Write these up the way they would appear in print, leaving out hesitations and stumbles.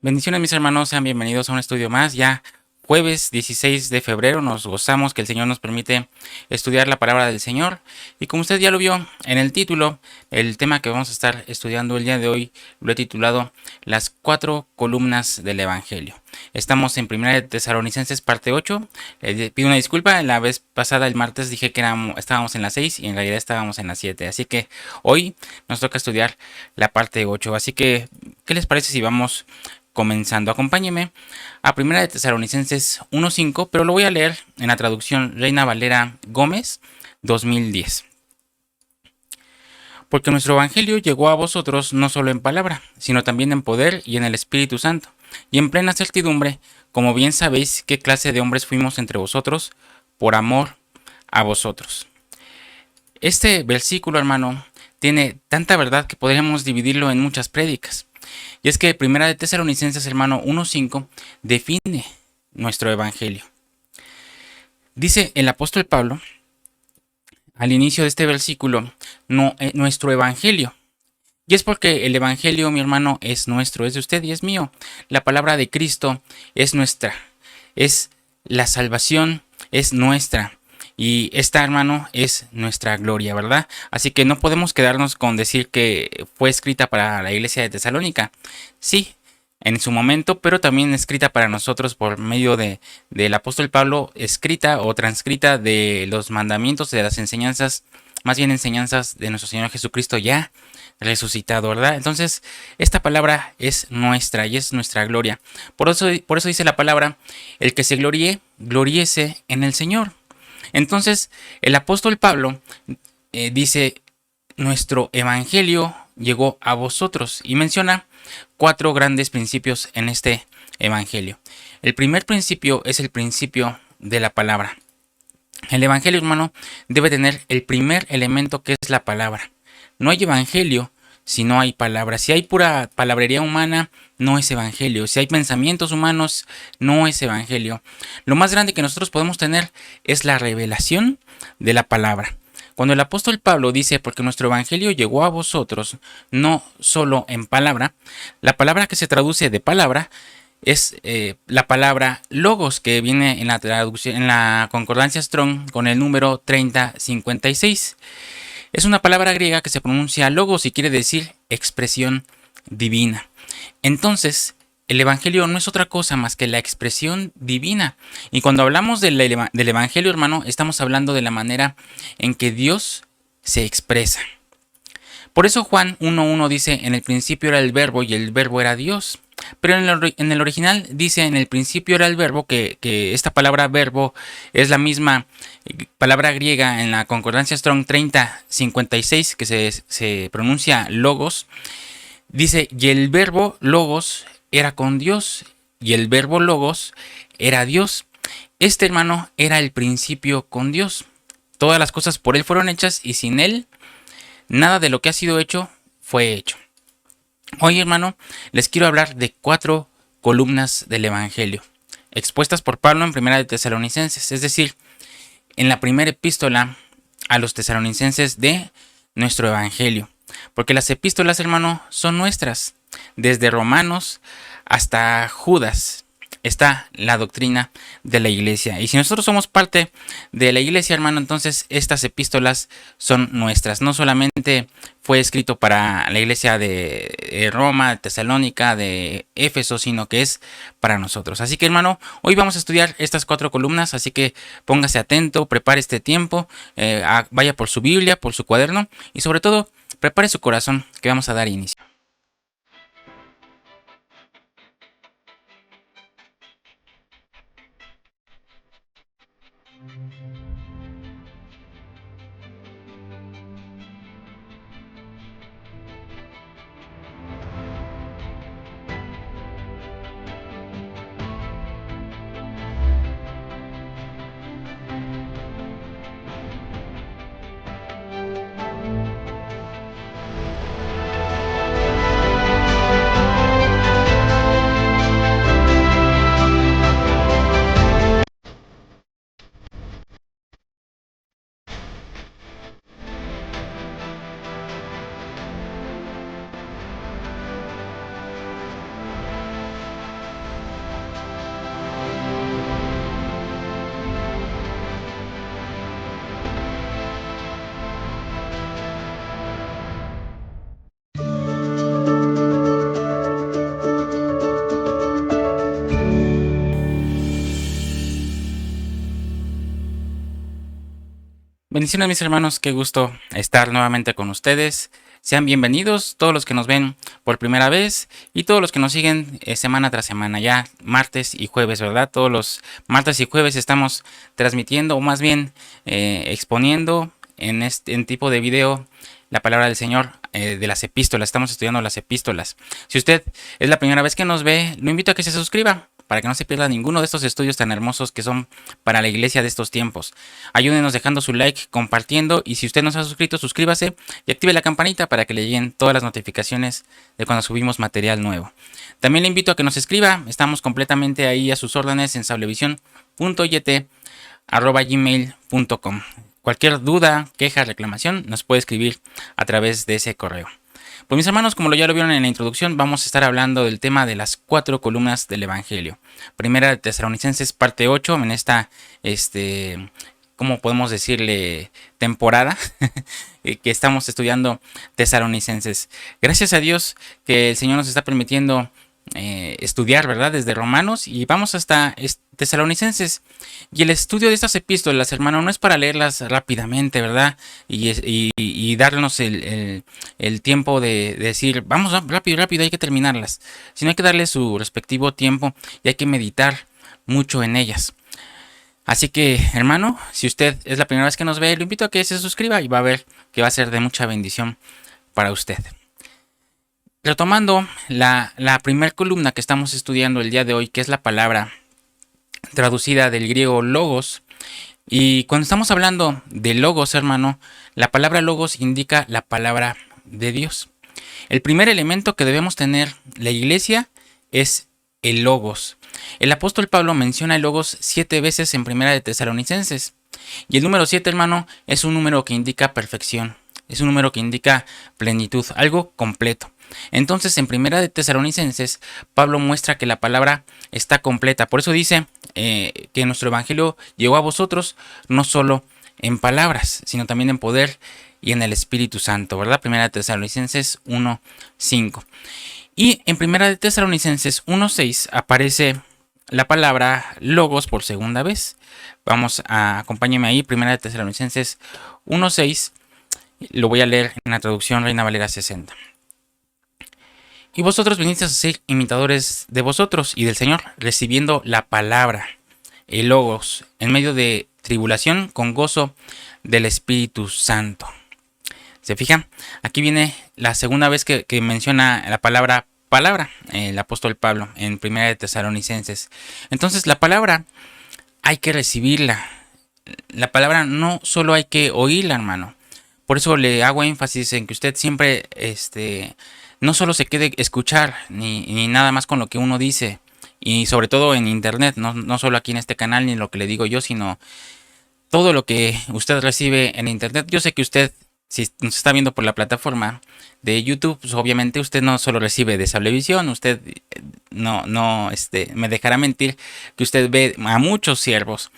Bendiciones mis hermanos, sean bienvenidos a un estudio más. Ya jueves 16 de febrero nos gozamos que el Señor nos permite estudiar la palabra del Señor. Y como usted ya lo vio en el título, el tema que vamos a estar estudiando el día de hoy lo he titulado Las cuatro columnas del Evangelio. Estamos en 1 de Tesalonicenses parte 8. Pido una disculpa, la vez pasada el martes dije que estábamos en la 6 y en realidad estábamos en la 7. Así que hoy nos toca estudiar la parte 8. Así que, ¿qué les parece si vamos comenzando? Acompáñeme a 1 de Tesalonicenses 1:5, pero lo voy a leer en la traducción Reina Valera Gómez 2010. Porque nuestro evangelio llegó a vosotros no solo en palabra, sino también en poder y en el Espíritu Santo, y en plena certidumbre, como bien sabéis qué clase de hombres fuimos entre vosotros, por amor a vosotros. Este versículo, hermano, tiene tanta verdad que podríamos dividirlo en muchas prédicas. Y es que 1 de Tesalonicenses, hermano, 1:5 define nuestro evangelio. Dice el apóstol Pablo al inicio de este versículo, nuestro evangelio. Y es porque el evangelio, mi hermano, es nuestro, es de usted y es mío. La palabra de Cristo es nuestra, es la salvación, es nuestra. Y esta, hermano, es nuestra gloria, ¿verdad? Así que no podemos quedarnos con decir que fue escrita para la iglesia de Tesalónica. Sí, en su momento, pero también escrita para nosotros por medio del apóstol Pablo, escrita o transcrita de los mandamientos, de las enseñanzas, más bien enseñanzas de nuestro Señor Jesucristo ya resucitado, ¿verdad? Entonces, esta palabra es nuestra y es nuestra gloria. Por eso dice la palabra, el que se gloríe, gloríese en el Señor. Entonces, el apóstol Pablo dice, nuestro evangelio llegó a vosotros y menciona 4 grandes principios en este evangelio. El primer principio es el principio de la palabra. El evangelio, hermano, debe tener el primer elemento que es la palabra. No hay evangelio si no hay palabra. Si hay pura palabrería humana, no es evangelio. Si hay pensamientos humanos, no es evangelio. Lo más grande que nosotros podemos tener es la revelación de la palabra. Cuando el apóstol Pablo dice, porque nuestro evangelio llegó a vosotros, no solo en palabra, la palabra que se traduce de palabra es la palabra logos, que viene en la traducción, en la concordancia Strong con el número 3056. Es una palabra griega que se pronuncia logos y quiere decir expresión divina. Entonces, el evangelio no es otra cosa más que la expresión divina. Y cuando hablamos del evangelio, hermano, estamos hablando de la manera en que Dios se expresa. Por eso Juan 1:1 dice, en el principio era el verbo y el verbo era Dios. Pero en el original dice, en el principio era el verbo, que esta palabra verbo es la misma palabra griega en la concordancia Strong 3056, que se pronuncia logos. Dice, y el verbo logos era con Dios, y el verbo logos era Dios. Este, hermano, era el principio con Dios. Todas las cosas por Él fueron hechas, y sin Él, nada de lo que ha sido hecho fue hecho. Hoy, hermano, les quiero hablar de 4 columnas del Evangelio, expuestas por Pablo en 1 de Tesalonicenses, es decir, en la primera epístola a los tesalonicenses de nuestro Evangelio. Porque las epístolas, hermano, son nuestras. Desde Romanos hasta Judas está la doctrina de la iglesia. Y si nosotros somos parte de la iglesia, hermano, entonces estas epístolas son nuestras. No solamente fue escrito para la iglesia de Roma, de Tesalónica, de Éfeso, sino que es para nosotros. Así que, hermano, hoy vamos a estudiar estas 4 columnas, así que póngase atento, prepare este tiempo, vaya por su Biblia, por su cuaderno y sobre todo, prepare su corazón, que vamos a dar inicio. Bendiciones mis hermanos, qué gusto estar nuevamente con ustedes. Sean bienvenidos todos los que nos ven por primera vez y todos los que nos siguen semana tras semana, ya martes y jueves, ¿verdad? Todos los martes y jueves estamos transmitiendo o más bien exponiendo en tipo de video la palabra del Señor de las epístolas. Estamos estudiando las epístolas. Si usted es la primera vez que nos ve, lo invito a que se suscriba para que no se pierda ninguno de estos estudios tan hermosos que son para la iglesia de estos tiempos. Ayúdenos dejando su like, compartiendo, y si usted no se ha suscrito, suscríbase y active la campanita para que le lleguen todas las notificaciones de cuando subimos material nuevo. También le invito a que nos escriba, estamos completamente ahí a sus órdenes en sablevisión.yt@gmail.com. Cualquier duda, queja, reclamación, nos puede escribir a través de ese correo. Pues mis hermanos, como ya lo vieron en la introducción, vamos a estar hablando del tema de las 4 columnas del Evangelio. Primera de Tesalonicenses, parte 8, en esta, ¿cómo podemos decirle? Temporada que estamos estudiando Tesalonicenses. Gracias a Dios que el Señor nos está permitiendo estudiar, ¿verdad? Desde Romanos y vamos hasta Tesalonicenses. Y el estudio de estas epístolas, hermano, no es para leerlas rápidamente, ¿verdad? Y darnos el tiempo de decir, vamos rápido, hay que terminarlas. Sino hay que darle su respectivo tiempo y hay que meditar mucho en ellas. Así que, hermano, si usted es la primera vez que nos ve, lo invito a que se suscriba y va a ver que va a ser de mucha bendición para usted. Retomando la primera columna que estamos estudiando el día de hoy, que es la palabra traducida del griego logos. Y cuando estamos hablando de logos, hermano, la palabra logos indica la palabra de Dios. El primer elemento que debemos tener la iglesia es el logos. El apóstol Pablo menciona el logos 7 veces en Primera de Tesalonicenses. Y el número 7, hermano, es un número que indica perfección. Es un número que indica plenitud, algo completo. Entonces, en Primera de Tesalonicenses, Pablo muestra que la palabra está completa. Por eso dice que nuestro evangelio llegó a vosotros no solo en palabras, sino también en poder y en el Espíritu Santo, ¿verdad? Primera de Tesalonicenses 1:5. Y en Primera de Tesalonicenses 1:6 aparece la palabra logos por segunda vez. Acompáñenme ahí, Primera de Tesalonicenses 1:6. Lo voy a leer en la traducción Reina Valera 60. Y vosotros vinisteis a ser imitadores de vosotros y del Señor, recibiendo la palabra, el logos, en medio de tribulación, con gozo del Espíritu Santo. ¿Se fijan? Aquí viene la segunda vez que menciona la palabra el apóstol Pablo, en Primera de Tesalonicenses. Entonces, la palabra hay que recibirla. La palabra no solo hay que oírla, hermano. Por eso le hago énfasis en que usted siempre, no solo se quede escuchar, ni nada más con lo que uno dice, y sobre todo en internet, no solo aquí en este canal, ni lo que le digo yo, sino todo lo que usted recibe en internet. Yo sé que usted, si nos está viendo por la plataforma de YouTube, pues obviamente usted no solo recibe de Sablevisión, usted no me dejará mentir que usted ve a muchos siervos.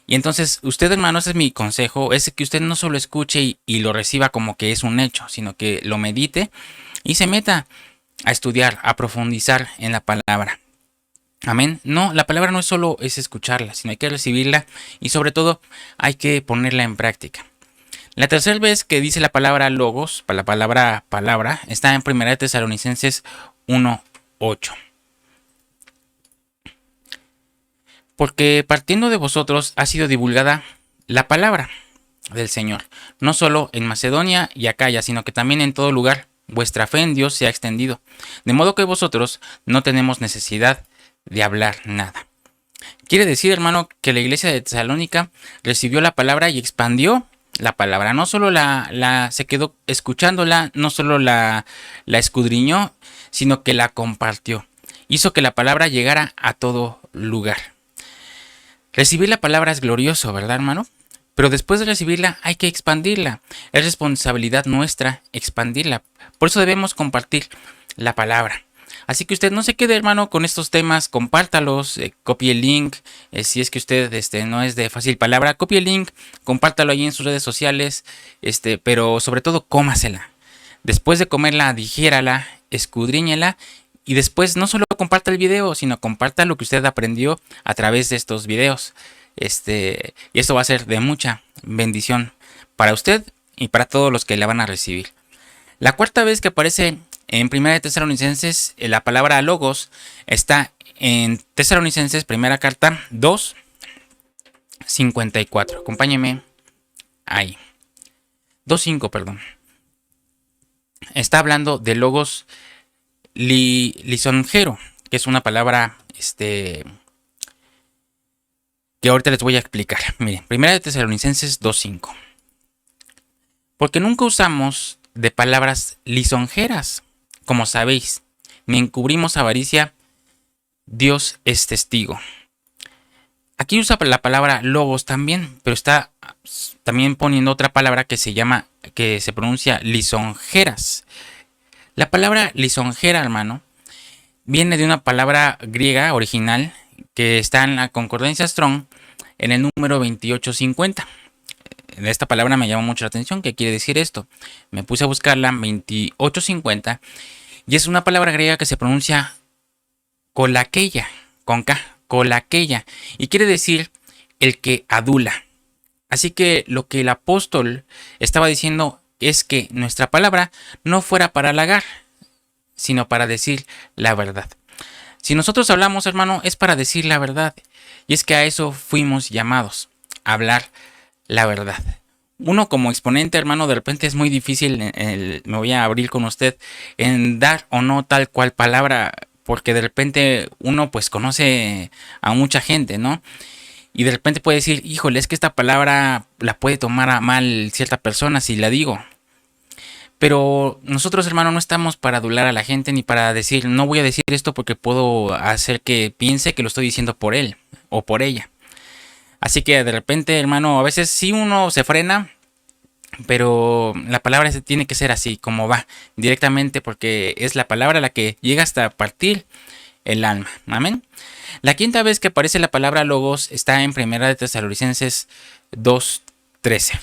Y entonces, usted, hermano, ese es mi consejo, es que usted no solo escuche y lo reciba como que es un hecho, sino que lo medite y se meta a estudiar, a profundizar en la palabra. Amén. No, la palabra no es solo escucharla, sino hay que recibirla y sobre todo hay que ponerla en práctica. La tercera vez que dice la palabra logos, la palabra está en 1 Tesalonicenses 1:8. Porque partiendo de vosotros ha sido divulgada la palabra del Señor, no solo en Macedonia y Acaya, sino que también en todo lugar vuestra fe en Dios se ha extendido, de modo que vosotros no tenemos necesidad de hablar nada. Quiere decir, hermano, que la iglesia de Tesalónica recibió la palabra y expandió la palabra. No solo se quedó escuchándola, no solo la escudriñó, sino que la compartió. Hizo que la palabra llegara a todo lugar. Recibir la palabra es glorioso, ¿verdad, hermano? Pero después de recibirla hay que expandirla. Es responsabilidad nuestra expandirla. Por eso debemos compartir la palabra. Así que usted no se quede, hermano, con estos temas, compártalos, copie el link. Si es que usted no es de fácil palabra, copie el link, compártalo ahí en sus redes sociales, pero sobre todo cómasela. Después de comerla, digiérala, escudriñela. Y después no solo comparta el video, sino comparta lo que usted aprendió a través de estos videos. Y esto va a ser de mucha bendición para usted y para todos los que la van a recibir. La cuarta vez que aparece en Primera de Tesalonicenses la palabra logos está en Tesalonicenses, primera carta 2:54. Acompáñeme ahí. 2:5, perdón. Está hablando de logos lisonjero, que es una palabra que ahorita les voy a explicar. Miren, Primera de Tesalonicenses 2:5. Porque nunca usamos de palabras lisonjeras, como sabéis, ni encubrimos avaricia, Dios es testigo. Aquí usa la palabra logos también, pero está también poniendo otra palabra que se pronuncia lisonjeras. La palabra lisonjera, hermano, viene de una palabra griega original que está en la concordancia Strong en el número 2850. Esta palabra me llamó mucho la atención. ¿Qué quiere decir esto? Me puse a buscarla, 2850, y es una palabra griega que se pronuncia colaqueia, con K, colaqueia, y quiere decir el que adula. Así que lo que el apóstol estaba diciendo es que nuestra palabra no fuera para halagar, sino para decir la verdad. Si nosotros hablamos, hermano, es para decir la verdad, y es que a eso fuimos llamados, a hablar la verdad. Uno como exponente, hermano, de repente es muy difícil, me voy a abrir con usted, en dar o no tal cual palabra, porque de repente uno pues conoce a mucha gente, ¿no? Y de repente puede decir, híjole, es que esta palabra la puede tomar a mal cierta persona si la digo. Pero nosotros, hermano, no estamos para adular a la gente ni para decir, no voy a decir esto porque puedo hacer que piense que lo estoy diciendo por él o por ella. Así que de repente, hermano, a veces sí uno se frena, pero la palabra tiene que ser así, como va, directamente, porque es la palabra la que llega hasta partir el alma. Amén. La quinta vez que aparece la palabra logos está en Primera de Tesalonicenses 2:13.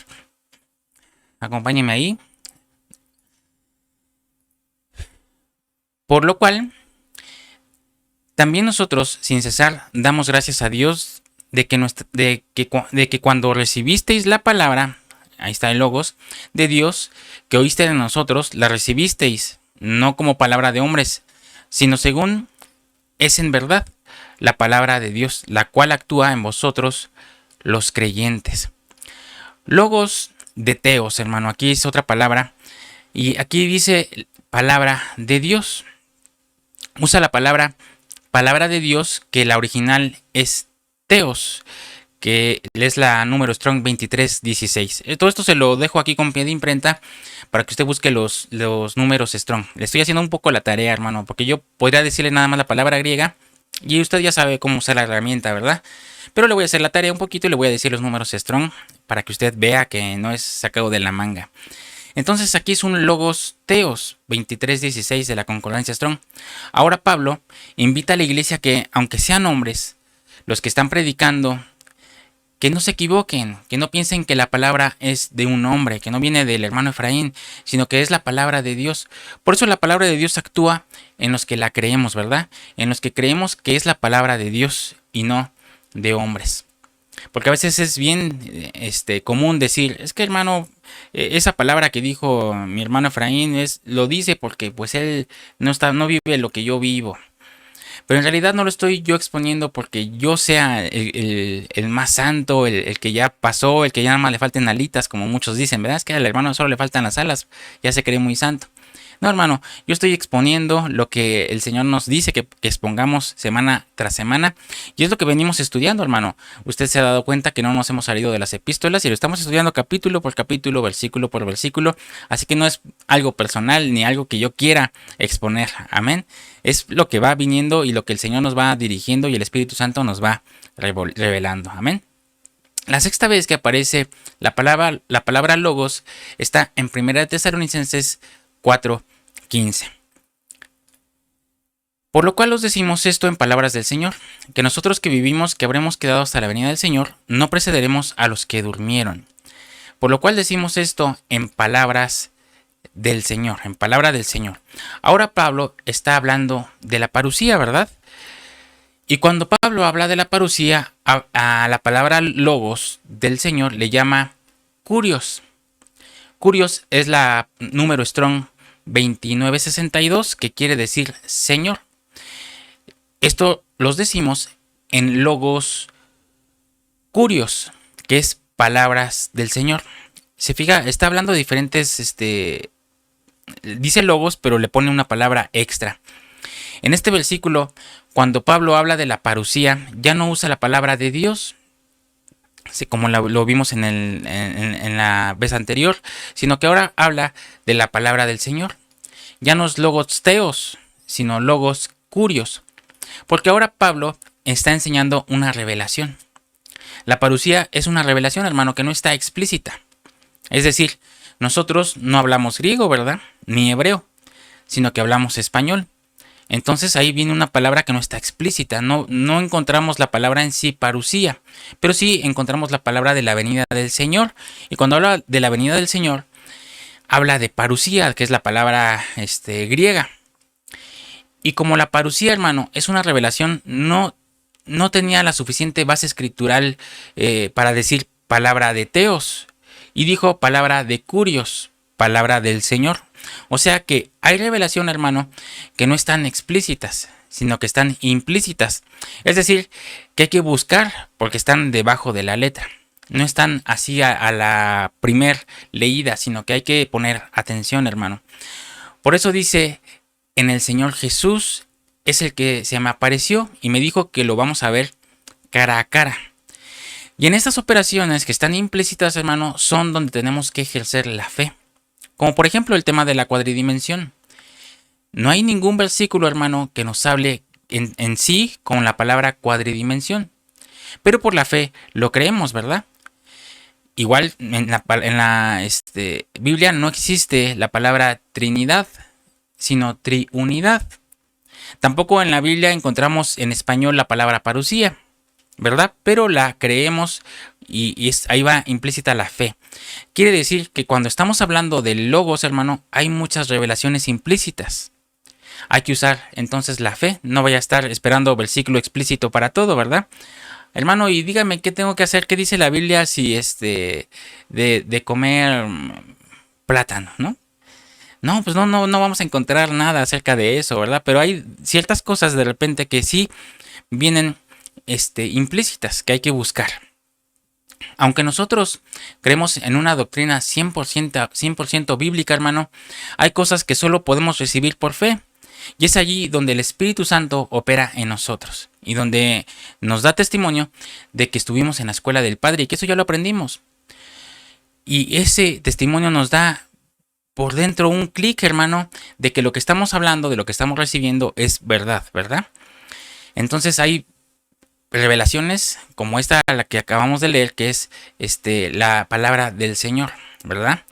Acompáñenme ahí. Por lo cual, también nosotros, sin cesar, damos gracias a Dios de que cuando recibisteis la palabra, ahí está el logos, de Dios, que oíste de nosotros, la recibisteis, no como palabra de hombres, sino según es en verdad la palabra de Dios, la cual actúa en vosotros los creyentes. Logos de teos, hermano, aquí es otra palabra, y aquí dice palabra de Dios. Usa la palabra de Dios, que la original es teos, que es la número Strong 2316. Todo esto se lo dejo aquí con pie de imprenta para que usted busque los números Strong. Le estoy haciendo un poco la tarea, hermano, porque yo podría decirle nada más la palabra griega y usted ya sabe cómo usar la herramienta, ¿verdad? Pero le voy a hacer la tarea un poquito y le voy a decir los números Strong para que usted vea que no es sacado de la manga. Entonces aquí es un logos teos 2316 de la concordancia Strong. Ahora Pablo invita a la iglesia que, aunque sean hombres, los que están predicando, que no se equivoquen, que no piensen que la palabra es de un hombre, que no viene del hermano Efraín, sino que es la palabra de Dios. Por eso la palabra de Dios actúa en los que la creemos, ¿verdad? En los que creemos que es la palabra de Dios y no de hombres. Porque a veces es bien común decir, es que hermano, esa palabra que dijo mi hermano Efraín lo dice porque pues él no vive lo que yo vivo. Pero en realidad no lo estoy yo exponiendo porque yo sea el más santo, el que ya pasó, el que ya nada más le falten alitas, como muchos dicen, ¿verdad? Es que al hermano solo le faltan las alas, ya se cree muy santo. No, hermano, yo estoy exponiendo lo que el Señor nos dice que expongamos semana tras semana, y es lo que venimos estudiando, hermano. Usted se ha dado cuenta que no nos hemos salido de las epístolas y lo estamos estudiando capítulo por capítulo, versículo por versículo, así que no es algo personal ni algo que yo quiera exponer, amén. Es lo que va viniendo y lo que el Señor nos va dirigiendo y el Espíritu Santo nos va revelando, amén. La sexta vez que aparece la palabra logos está en 1 Tesalonicenses 4:15. Por lo cual os decimos esto en palabras del Señor, que nosotros que vivimos, que habremos quedado hasta la venida del Señor, no precederemos a los que durmieron. Por lo cual decimos esto en palabras del Señor, en palabra del Señor. Ahora Pablo está hablando de la parusía, ¿verdad? Y cuando Pablo habla de la parusía, a la palabra logos del Señor le llama curios. Curios es la número Strong 2962, que quiere decir Señor. Esto los decimos en logos curios, que es palabras del Señor. Se fija, está hablando de diferentes, dice logos, pero le pone una palabra extra. En este versículo, cuando Pablo habla de la parusía, ya no usa la palabra de Dios, como lo vimos en la vez anterior, sino que ahora habla de la palabra del Señor. Ya no es logos teos, sino logos curios, porque ahora Pablo está enseñando una revelación. La parusía es una revelación, hermano, que no está explícita. Es decir, nosotros no hablamos griego, ¿verdad? Ni hebreo, sino que hablamos español. Entonces ahí viene una palabra que no está explícita. No encontramos la palabra en sí, parusía, pero sí encontramos la palabra de la venida del Señor. Y cuando habla de la venida del Señor, habla de parusía, que es la palabra griega. Y como la parusía, hermano, es una revelación, no tenía la suficiente base escritural para decir palabra de teos. Y dijo palabra de curios, palabra del Señor. O sea que hay revelación, hermano, que no están explícitas, sino que están implícitas. Es decir, que hay que buscar porque están debajo de la letra. No están así a la primer leída, sino que hay que poner atención, hermano. Por eso dice, en el Señor Jesús es el que se me apareció y me dijo que lo vamos a ver cara a cara. Y en estas operaciones que están implícitas, hermano, son donde tenemos que ejercer la fe. Como por ejemplo el tema de la cuadridimensión. No hay ningún versículo, hermano, que nos hable en sí con la palabra cuadridimensión. Pero por la fe lo creemos, ¿verdad? Igual en la Biblia no existe la palabra Trinidad, sino triunidad. Tampoco en la Biblia encontramos en español la palabra parusía, ¿verdad? Pero la creemos y ahí va implícita la fe. Quiere decir que cuando estamos hablando de logos, hermano, hay muchas revelaciones implícitas. Hay que usar entonces la fe. No vaya a estar esperando versículo explícito para todo, ¿verdad? Hermano, y dígame qué tengo que hacer, qué dice la Biblia si de comer plátano, ¿no? No, pues no vamos a encontrar nada acerca de eso, ¿verdad? Pero hay ciertas cosas de repente que sí vienen implícitas que hay que buscar. Aunque nosotros creemos en una doctrina 100% bíblica, hermano, hay cosas que solo podemos recibir por fe. Y es allí donde el Espíritu Santo opera en nosotros y donde nos da testimonio de que estuvimos en la escuela del Padre y que eso ya lo aprendimos. Y ese testimonio nos da por dentro un clic, hermano, de que lo que estamos hablando, de lo que estamos recibiendo es verdad, ¿verdad? Entonces hay revelaciones como esta, la que acabamos de leer, que es la palabra del Señor, ¿verdad?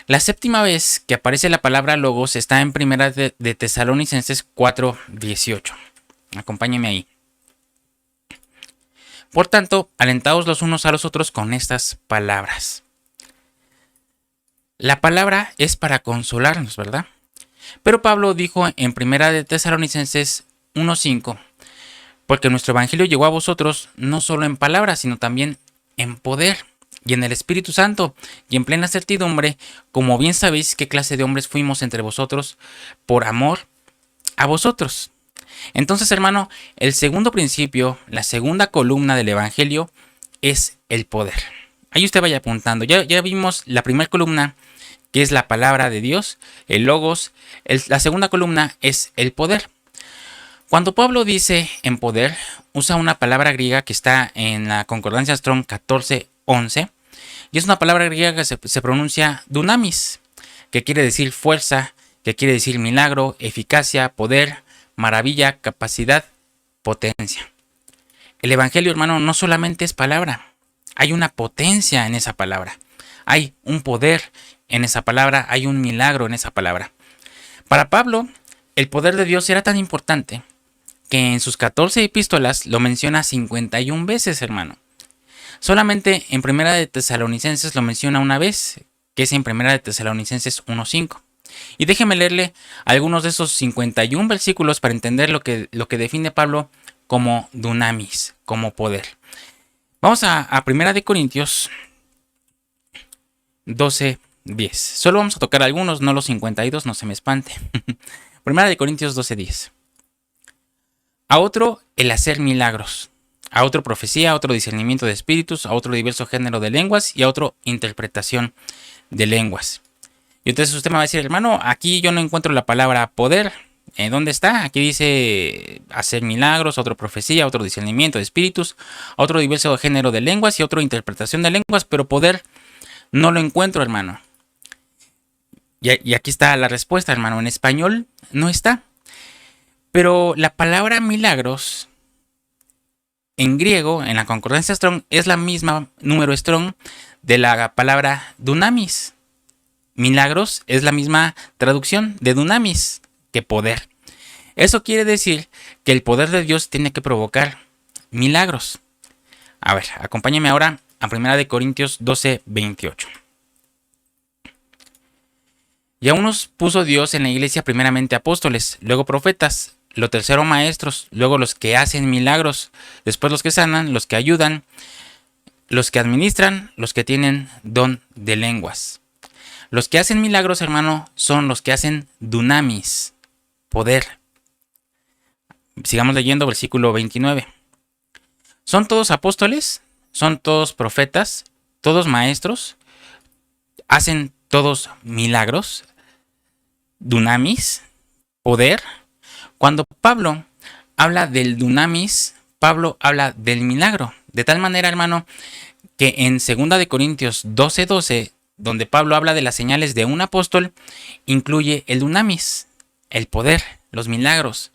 La séptima vez que aparece la palabra logos está en Primera de Tesalonicenses 4:18. Acompáñenme ahí. Por tanto, alentaos los unos a los otros con estas palabras. La palabra es para consolarnos, ¿verdad? Pero Pablo dijo en Primera de Tesalonicenses 1:5, porque nuestro evangelio llegó a vosotros no solo en palabras, sino también en poder y en el Espíritu Santo y en plena certidumbre, como bien sabéis qué clase de hombres fuimos entre vosotros por amor a vosotros. Entonces, hermano, el segundo principio, la segunda columna del evangelio es el poder. Ahí usted vaya apuntando. Ya vimos la primera columna, que es la palabra de Dios, el logos. La segunda columna es el poder. Cuando Pablo dice en poder, usa una palabra griega que está en la concordancia Strong 14:11, y es una palabra griega que se pronuncia dunamis, que quiere decir fuerza, que quiere decir milagro, eficacia, poder, maravilla, capacidad, potencia. El evangelio, hermano, no solamente es palabra, hay una potencia en esa palabra, hay un poder en esa palabra, hay un milagro en esa palabra. Para Pablo, el poder de Dios era tan importante que en sus 14 epístolas lo menciona 51 veces, hermano. Solamente en Primera de Tesalonicenses lo menciona una vez, que es en Primera de Tesalonicenses 1:5. Y déjeme leerle algunos de esos 51 versículos para entender lo que define Pablo como dunamis, como poder. Vamos a Primera de Corintios 12, 10. Solo vamos a tocar algunos, no los 52, no se me espante. Primera de Corintios 12:10. A otro el hacer milagros, a otro profecía, a otro discernimiento de espíritus, a otro diverso género de lenguas y a otro interpretación de lenguas. Y entonces usted me va a decir, hermano, aquí yo no encuentro la palabra poder. ¿Dónde está? Aquí dice hacer milagros, a otro profecía, a otro discernimiento de espíritus, a otro diverso género de lenguas y a otro interpretación de lenguas, pero poder no lo encuentro, hermano. Y aquí está la respuesta, hermano. En español no está. Pero la palabra milagros en griego, en la concordancia Strong, es la misma número Strong de la palabra dunamis. Milagros es la misma traducción de dunamis que poder. Eso quiere decir que el poder de Dios tiene que provocar milagros. A ver, acompáñame ahora a 1 Corintios 12:28. Y a unos puso Dios en la iglesia primeramente apóstoles, luego profetas, lo tercero maestros, luego los que hacen milagros, después los que sanan, los que ayudan, los que administran, los que tienen don de lenguas. Los que hacen milagros, hermano, son los que hacen dunamis, poder. Sigamos leyendo versículo 29. ¿Son todos apóstoles? ¿Son todos profetas? ¿Todos maestros? ¿Hacen todos milagros? ¿Dunamis? ¿Poder? Cuando Pablo habla del dunamis, Pablo habla del milagro. De tal manera, hermano, que en 2 Corintios 12:12, donde Pablo habla de las señales de un apóstol, incluye el dunamis, el poder, los milagros.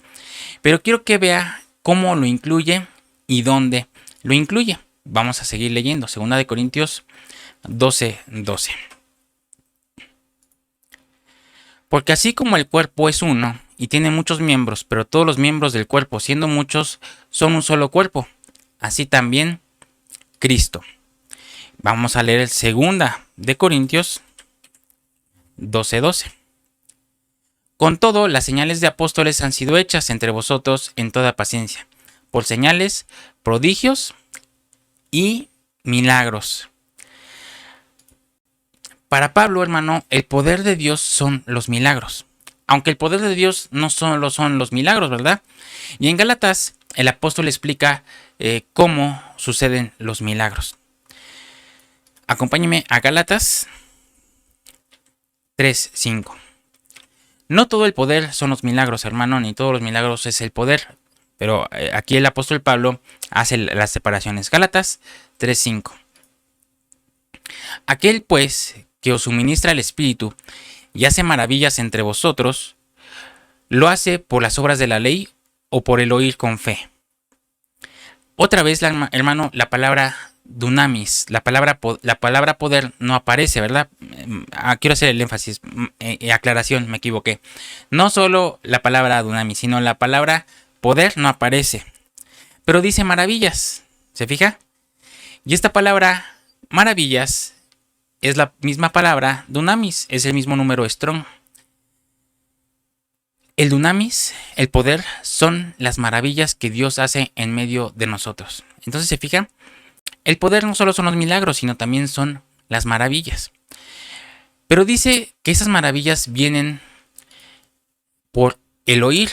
Pero quiero que vea cómo lo incluye y dónde lo incluye. Vamos a seguir leyendo 2 Corintios 12:12. Porque así como el cuerpo es uno y tiene muchos miembros, pero todos los miembros del cuerpo, siendo muchos, son un solo cuerpo, así también Cristo. Vamos a leer el 2 Corintios 12:12. Con todo, las señales de apóstoles han sido hechas entre vosotros en toda paciencia, por señales, prodigios y milagros. Para Pablo, hermano, el poder de Dios son los milagros. Aunque el poder de Dios no solo son los milagros, ¿verdad? Y en Gálatas, el apóstol explica cómo suceden los milagros. Acompáñeme a Gálatas 3:5. No todo el poder son los milagros, hermano, ni todos los milagros es el poder. Pero aquí el apóstol Pablo hace las separaciones. Gálatas 3:5. Aquel, pues, que os suministra el Espíritu y hace maravillas entre vosotros, ¿lo hace por las obras de la ley o por el oír con fe? Otra vez, hermano, la palabra dunamis, la palabra poder no aparece, ¿verdad? Quiero hacer el énfasis, aclaración, me equivoqué. No solo la palabra dunamis, sino la palabra poder no aparece. Pero dice maravillas, ¿se fija? Y esta palabra maravillas es la misma palabra dunamis, es el mismo número Strong. El dunamis, el poder, son las maravillas que Dios hace en medio de nosotros. Entonces, ¿se fija? El poder no solo son los milagros, sino también son las maravillas. Pero dice que esas maravillas vienen por el oír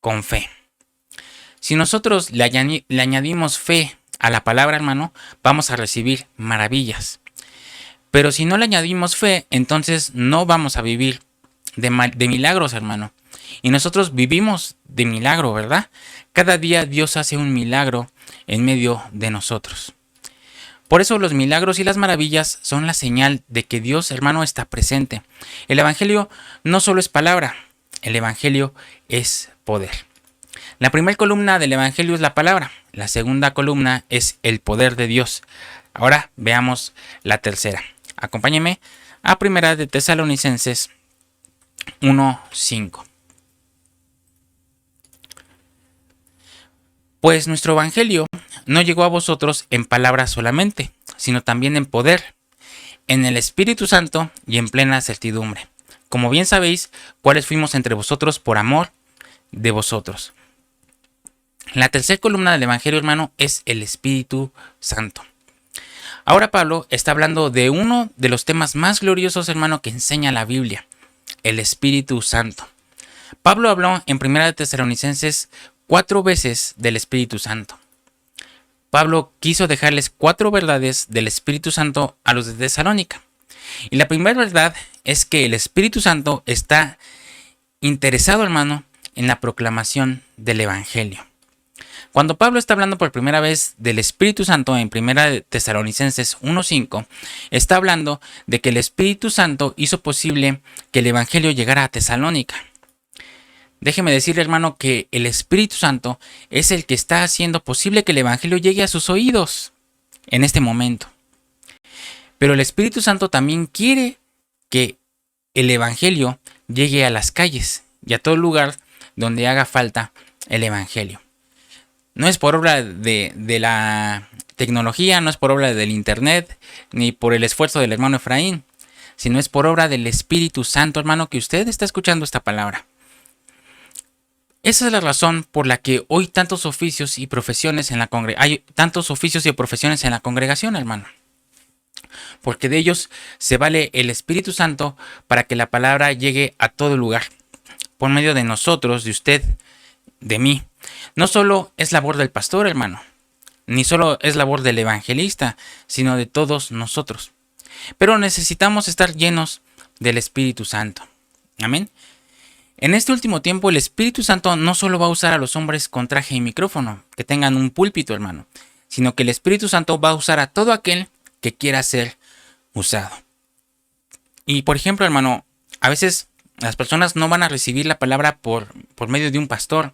con fe. Si nosotros le añadimos fe a la palabra, hermano, vamos a recibir maravillas. Pero si no le añadimos fe, entonces no vamos a vivir de milagros, hermano. Y nosotros vivimos de milagro, ¿verdad? Cada día Dios hace un milagro en medio de nosotros. Por eso los milagros y las maravillas son la señal de que Dios, hermano, está presente. El Evangelio no solo es palabra, el Evangelio es poder. La primera columna del Evangelio es la palabra, la segunda columna es el poder de Dios. Ahora veamos la tercera. Acompáñeme a 1 de Tesalonicenses 1:5. Pues nuestro evangelio no llegó a vosotros en palabras solamente, sino también en poder, en el Espíritu Santo y en plena certidumbre. Como bien sabéis, cuáles fuimos entre vosotros por amor de vosotros. La tercera columna del evangelio, hermano, es el Espíritu Santo. Ahora Pablo está hablando de uno de los temas más gloriosos, hermano, que enseña la Biblia, el Espíritu Santo. Pablo habló en 1 Tesalonicenses 4 veces del Espíritu Santo. Pablo quiso dejarles 4 verdades del Espíritu Santo a los de Tesalónica. Y la primera verdad es que el Espíritu Santo está interesado, hermano, en la proclamación del Evangelio. Cuando Pablo está hablando por primera vez del Espíritu Santo en 1 Tesalonicenses 1:5, está hablando de que el Espíritu Santo hizo posible que el Evangelio llegara a Tesalónica. Déjeme decirle, hermano, que el Espíritu Santo es el que está haciendo posible que el Evangelio llegue a sus oídos en este momento. Pero el Espíritu Santo también quiere que el Evangelio llegue a las calles y a todo lugar donde haga falta el Evangelio. No es por obra de la tecnología, no es por obra del Internet, ni por el esfuerzo del hermano Efraín, sino es por obra del Espíritu Santo, hermano, que usted está escuchando esta palabra. Esa es la razón por la que hoy tantos oficios y profesiones en la hay tantos oficios y profesiones en la congregación, hermano. Porque de ellos se vale el Espíritu Santo para que la palabra llegue a todo lugar, por medio de nosotros, de usted, de mí. No solo es labor del pastor, hermano, ni solo es labor del evangelista, sino de todos nosotros. Pero necesitamos estar llenos del Espíritu Santo. Amén. En este último tiempo el Espíritu Santo no solo va a usar a los hombres con traje y micrófono, que tengan un púlpito, hermano, sino que el Espíritu Santo va a usar a todo aquel que quiera ser usado. Y por ejemplo, hermano, a veces las personas no van a recibir la palabra por medio de un pastor,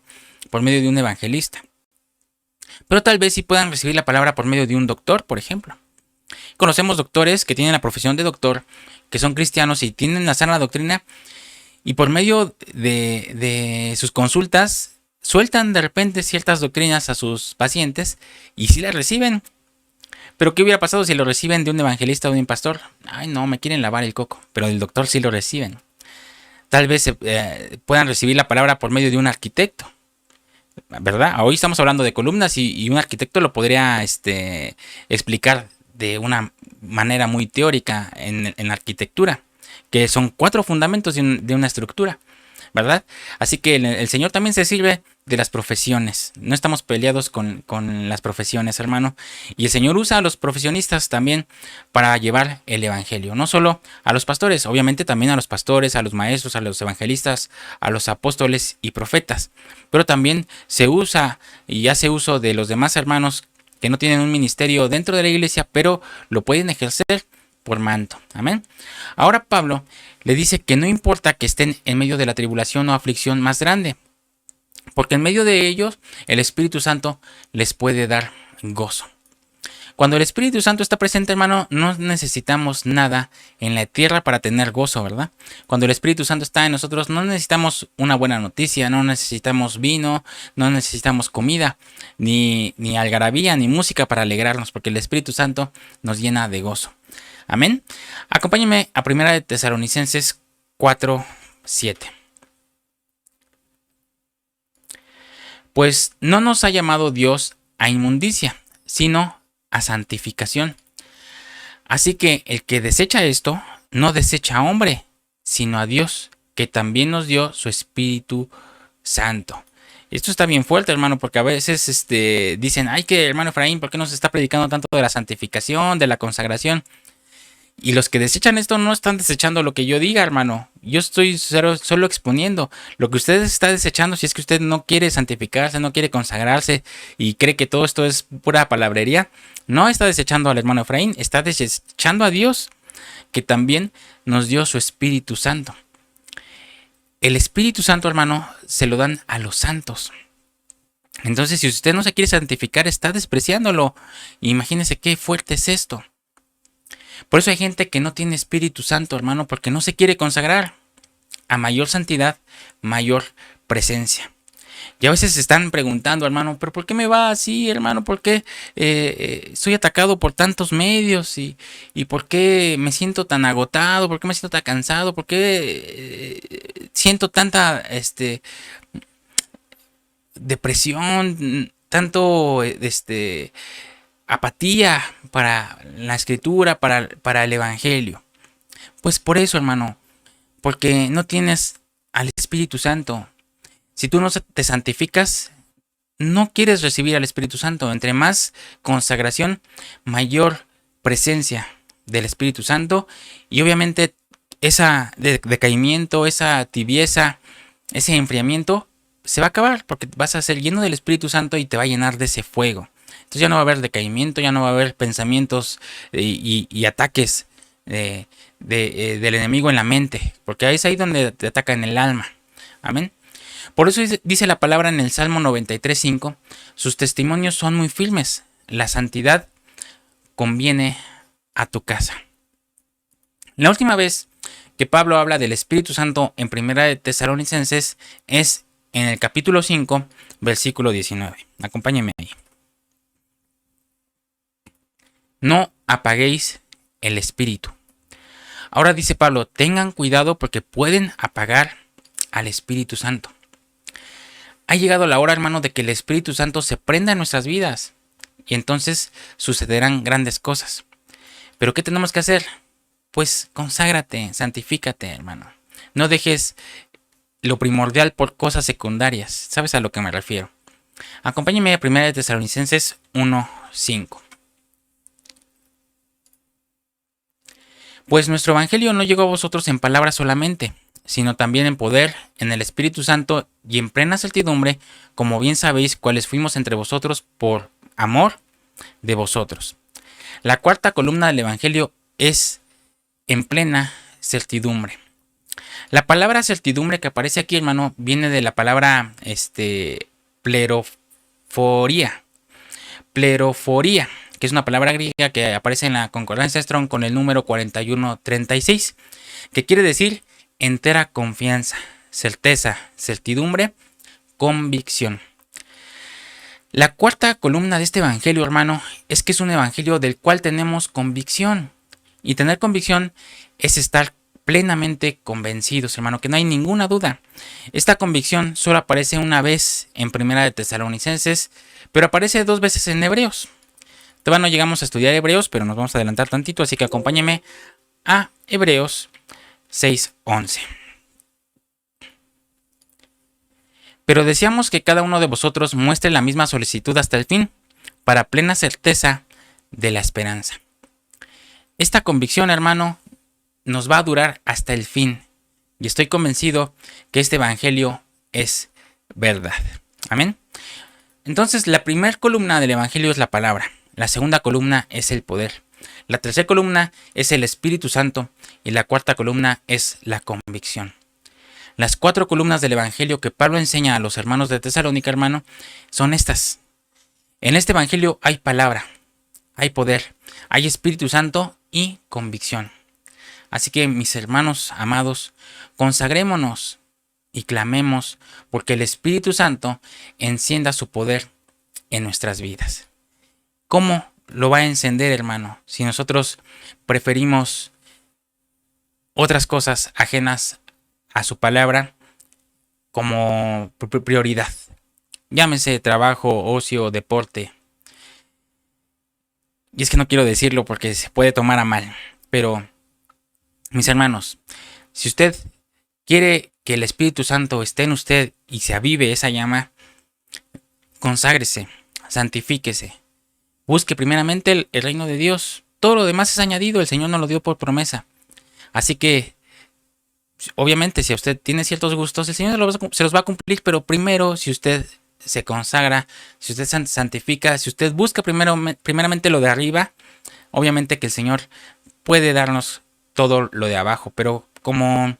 por medio de un evangelista. Pero tal vez sí puedan recibir la palabra por medio de un doctor, por ejemplo. Conocemos doctores que tienen la profesión de doctor, que son cristianos y tienen la sana doctrina, y por medio de sus consultas sueltan de repente ciertas doctrinas a sus pacientes y sí las reciben. Pero ¿qué hubiera pasado si lo reciben de un evangelista o de un pastor? Ay, no, me quieren lavar el coco, pero del doctor sí lo reciben. Tal vez puedan recibir la palabra por medio de un arquitecto, ¿verdad? Hoy estamos hablando de columnas y un arquitecto lo podría explicar de una manera muy teórica en la arquitectura, que son 4 fundamentos de una estructura, ¿verdad? Así que el Señor también se sirve de las profesiones. No estamos peleados con las profesiones, hermano. Y el Señor usa a los profesionistas también para llevar el Evangelio. No solo a los pastores, obviamente también a los pastores, a los maestros, a los evangelistas, a los apóstoles y profetas. Pero también se usa y hace uso de los demás hermanos que no tienen un ministerio dentro de la iglesia, pero lo pueden ejercer por manto. Amén. Ahora Pablo le dice que no importa que estén en medio de la tribulación o aflicción más grande, porque en medio de ellos el Espíritu Santo les puede dar gozo. Cuando el Espíritu Santo está presente, hermano, no necesitamos nada en la tierra para tener gozo, ¿verdad? Cuando el Espíritu Santo está en nosotros, no necesitamos una buena noticia, no necesitamos vino, no necesitamos comida, ni algarabía, ni música para alegrarnos, porque el Espíritu Santo nos llena de gozo. Amén. Acompáñenme a 1 Tesalonicenses 4:7. Pues no nos ha llamado Dios a inmundicia, sino a santificación. Así que el que desecha esto, no desecha a hombre, sino a Dios, que también nos dio su Espíritu Santo. Esto está bien fuerte, hermano, porque a veces dicen, ay, que hermano Efraín, ¿por qué nos está predicando tanto de la santificación, de la consagración? Y los que desechan esto no están desechando lo que yo diga, hermano. Yo estoy solo exponiendo lo que usted está desechando. Si es que usted no quiere santificarse, no quiere consagrarse y cree que todo esto es pura palabrería, no está desechando al hermano Efraín, está desechando a Dios, que también nos dio su Espíritu Santo. El Espíritu Santo, hermano, se lo dan a los santos. Entonces, si usted no se quiere santificar, está despreciándolo. Imagínese qué fuerte es esto. Por eso hay gente que no tiene Espíritu Santo, hermano, porque no se quiere consagrar. A mayor santidad, mayor presencia. Y a veces se están preguntando, hermano, ¿pero por qué me va así, hermano? ¿Por qué soy atacado por tantos medios? ¿Y por qué me siento tan agotado? ¿Por qué me siento tan cansado? ¿Por qué siento tanta depresión? Tanto apatía para la escritura, para el evangelio. Pues por eso, hermano, porque no tienes al Espíritu Santo. Si tú no te santificas, no quieres recibir al Espíritu Santo. Entre más consagración, mayor presencia del Espíritu Santo, y obviamente ese decaimiento, esa tibieza, ese enfriamiento se va a acabar, porque vas a ser lleno del Espíritu Santo y te va a llenar de ese fuego. Entonces ya no va a haber decaimiento, ya no va a haber pensamientos y ataques del enemigo en la mente, porque es ahí donde te ataca en el alma. Amén. Por eso dice la palabra en el Salmo 93:5, sus testimonios son muy firmes, la santidad conviene a tu casa. La última vez que Pablo habla del Espíritu Santo en Primera de Tesalonicenses es en el capítulo 5, versículo 19. Acompáñenme ahí. No apaguéis el Espíritu. Ahora dice Pablo, tengan cuidado porque pueden apagar al Espíritu Santo. Ha llegado la hora, hermano, de que el Espíritu Santo se prenda en nuestras vidas y entonces sucederán grandes cosas. ¿Pero qué tenemos que hacer? Pues conságrate, santifícate, hermano. No dejes lo primordial por cosas secundarias. ¿Sabes a lo que me refiero? Acompáñenme a 1 Tesalonicenses 1:5. Pues nuestro evangelio no llegó a vosotros en palabras solamente, sino también en poder, en el Espíritu Santo y en plena certidumbre, como bien sabéis cuáles fuimos entre vosotros por amor de vosotros. La cuarta columna del evangelio es en plena certidumbre. La palabra certidumbre que aparece aquí, hermano, viene de la palabra pleroforía. Pleroforía, que es una palabra griega que aparece en la concordancia Strong con el número 4136, que quiere decir entera confianza, certeza, certidumbre, convicción. La cuarta columna de este evangelio, hermano, es que es un evangelio del cual tenemos convicción. Y tener convicción es estar plenamente convencidos, hermano, que no hay ninguna duda. Esta convicción solo aparece una vez en Primera de Tesalonicenses, pero aparece 2 veces en Hebreos. Todavía no llegamos a estudiar Hebreos, pero nos vamos a adelantar tantito, así que acompáñeme a Hebreos 6:11. Pero deseamos que cada uno de vosotros muestre la misma solicitud hasta el fin, para plena certeza de la esperanza. Esta convicción, hermano, nos va a durar hasta el fin, y estoy convencido que este evangelio es verdad. Amén. Entonces, la primera columna del evangelio es la palabra, la segunda columna es el poder, la tercera columna es el Espíritu Santo y la cuarta columna es la convicción. Las 4 columnas del evangelio que Pablo enseña a los hermanos de Tesalónica, hermano, son estas. En este evangelio hay palabra, hay poder, hay Espíritu Santo y convicción. Así que, mis hermanos amados, consagrémonos y clamemos porque el Espíritu Santo encienda su poder en nuestras vidas. ¿Cómo lo va a encender, hermano? Si nosotros preferimos otras cosas ajenas a su palabra como prioridad. Llámese trabajo, ocio, deporte. Y es que no quiero decirlo porque se puede tomar a mal. Pero, mis hermanos, si usted quiere que el Espíritu Santo esté en usted y se avive esa llama, conságrese, santifíquese. Busque primeramente el reino de Dios. Todo lo demás es añadido, el Señor nos lo dio por promesa. Así que, obviamente, si usted tiene ciertos gustos, el Señor se los va a cumplir, pero primero, si usted se consagra, si usted se santifica, si usted busca primeramente lo de arriba, obviamente que el Señor puede darnos todo lo de abajo, pero como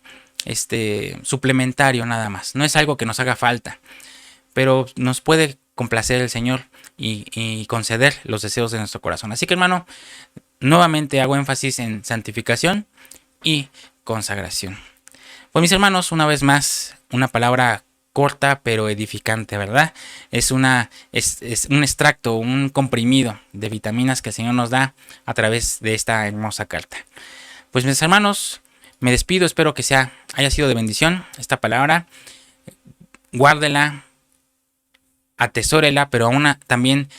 suplementario nada más. No es algo que nos haga falta, pero nos puede complacer el Señor y conceder los deseos de nuestro corazón. Así que, hermano, nuevamente hago énfasis en santificación y consagración. Pues, mis hermanos, una vez más, una palabra corta pero edificante, ¿verdad? Es un extracto, un comprimido de vitaminas que el Señor nos da a través de esta hermosa carta. Pues, mis hermanos, me despido, espero que haya sido de bendición esta palabra. Guárdela, atesórela, pero aún también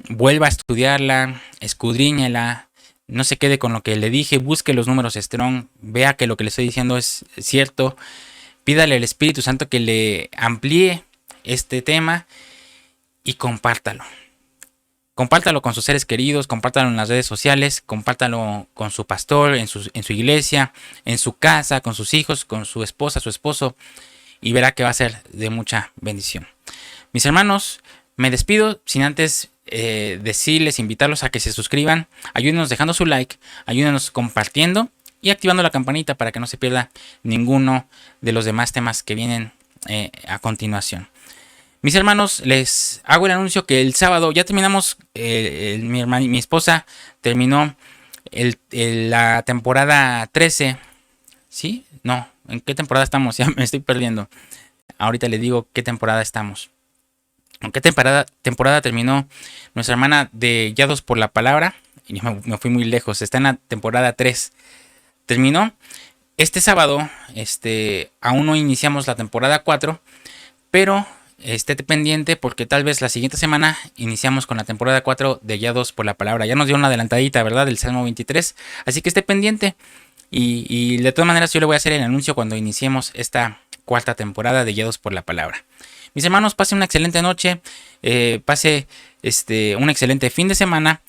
vuelva a estudiarla, escudriñela, no se quede con lo que le dije, busque los números Strong, vea que lo que le estoy diciendo es cierto, pídale al Espíritu Santo que le amplíe este tema y compártalo. Compártalo con sus seres queridos, compártalo en las redes sociales, compártalo con su pastor, en su iglesia, en su casa, con sus hijos, con su esposa, su esposo, y verá que va a ser de mucha bendición. Mis hermanos, me despido sin antes decirles, invitarlos a que se suscriban, ayúdenos dejando su like, ayúdenos compartiendo y activando la campanita para que no se pierda ninguno de los demás temas que vienen a continuación. Mis hermanos, les hago el anuncio que el sábado ya terminamos, mi esposa terminó la temporada 13. ¿Sí? No, ¿en qué temporada estamos? Ya me estoy perdiendo. Ahorita le digo qué temporada estamos. ¿En qué temporada terminó nuestra hermana de Guiados por la Palabra? Y me fui muy lejos, está en la temporada 3. Terminó este sábado, aún no iniciamos la temporada 4, pero esté pendiente porque tal vez la siguiente semana iniciamos con la temporada 4 de Guiados por la Palabra. Ya nos dio una adelantadita, ¿verdad? Del Salmo 23. Así que esté pendiente. Y de todas maneras yo le voy a hacer el anuncio cuando iniciemos esta cuarta temporada de Guiados por la Palabra. Mis hermanos, pase una excelente noche. Pase un excelente fin de semana.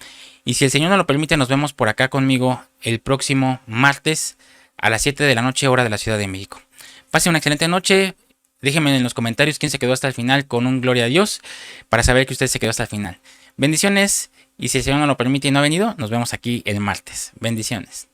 Y si el Señor nos lo permite, nos vemos por acá conmigo el próximo martes a las 7 de la noche, hora de la Ciudad de México. Pase una excelente noche. Déjenme en los comentarios quién se quedó hasta el final con un gloria a Dios para saber que usted se quedó hasta el final. Bendiciones y si el Señor nos lo permite y no ha venido, nos vemos aquí el martes. Bendiciones.